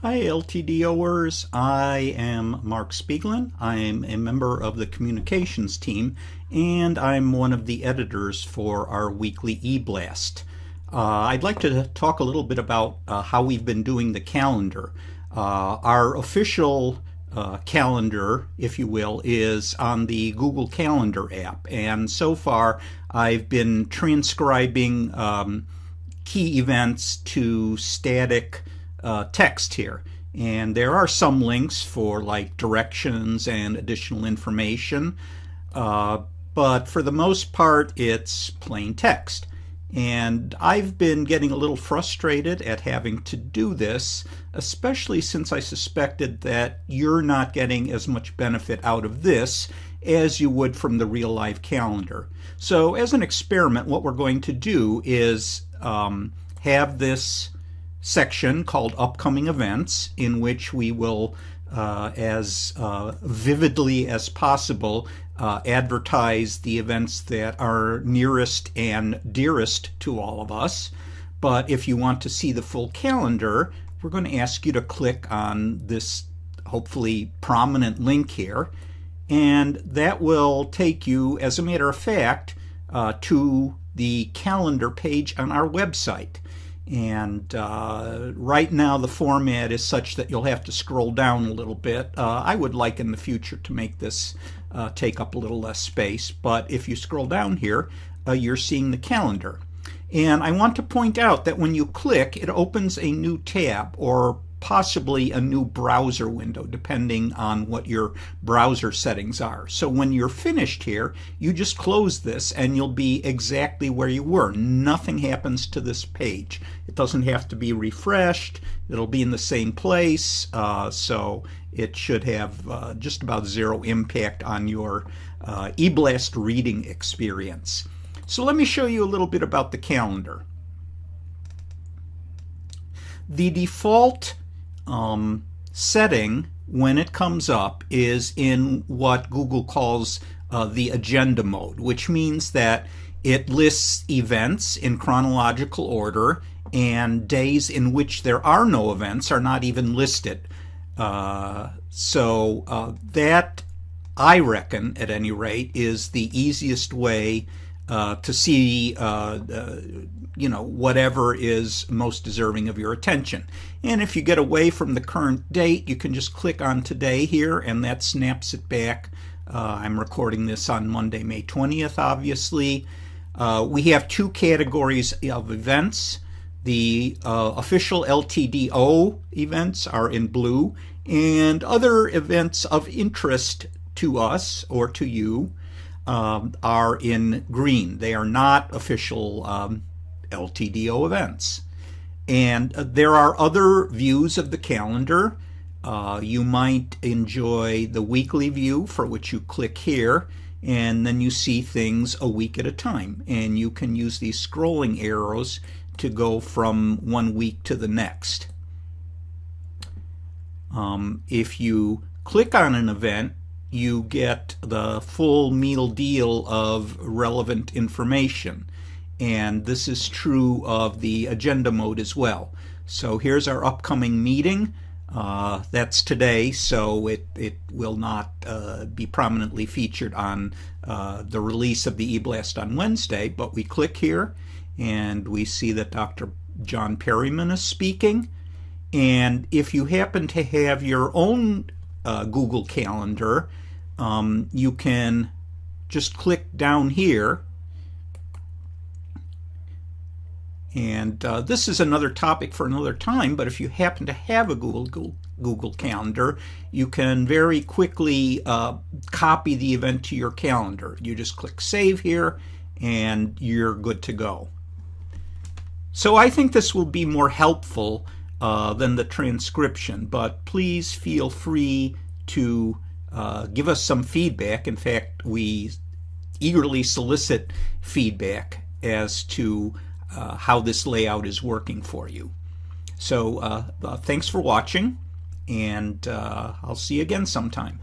Hi LTDOers, I am Mark Spiegelin. I'm a member of the communications team and I'm one of the editors for our weekly e-blast. I'd like to talk a little bit about how we've been doing the calendar. Our official calendar, if you will, is on the Google Calendar app, and so far I've been transcribing key events to static text here. And there are some links for like directions and additional information, but for the most part it's plain text. And I've been getting a little frustrated at having to do this, especially since I suspected that you're not getting as much benefit out of this as you would from the real life calendar. So as an experiment, what we're going to do is have this section called Upcoming Events, in which we will, as vividly as possible, advertise the events that are nearest and dearest to all of us. But if you want to see the full calendar, we're going to ask you to click on this hopefully prominent link here, and that will take you, as a matter of fact, to the calendar page on our website. And right now the format is such that you'll have to scroll down a little bit. I would like in the future to make this take up a little less space, but if you scroll down here, you're seeing the calendar. And I want to point out that when you click, it opens a new tab, or possibly a new browser window, depending on what your browser settings are. So when you're finished here, you just close this and you'll be exactly where you were. Nothing happens to this page. It doesn't have to be refreshed. It'll be in the same place, so it should have just about zero impact on your e-blast reading experience. So let me show you a little bit about the calendar. The default setting when it comes up is in what Google calls the agenda mode, which means that it lists events in chronological order, and days in which there are no events are not even listed. So that, I reckon, at any rate, is the easiest way to see whatever is most deserving of your attention. And if you get away from the current date, you can just click on today here, and that snaps it back. I'm recording this on Monday, May 20th, obviously. We have two categories of events. The official LTDO events are in blue, and other events of interest to us or to you are in green. They are not official LTDO events. And there are other views of the calendar. You might enjoy the weekly view, for which you click here, and then you see things a week at a time. And you can use these scrolling arrows to go from one week to the next. If you click on an event, you get the full meal deal of relevant information. And this is true of the agenda mode as well. So here's our upcoming meeting. That's today, so it will not be prominently featured on the release of the e-blast on Wednesday, but we click here and we see that Dr. John Perryman is speaking. And if you happen to have your own Google Calendar, you can just click down here. And this is another topic for another time, but if you happen to have a Google Calendar, you can very quickly copy the event to your calendar. You just click Save here, and you're good to go. So I think this will be more helpful than the transcription, but please feel free to give us some feedback. In fact, we eagerly solicit feedback as to how this layout is working for you. So thanks for watching, and I'll see you again sometime.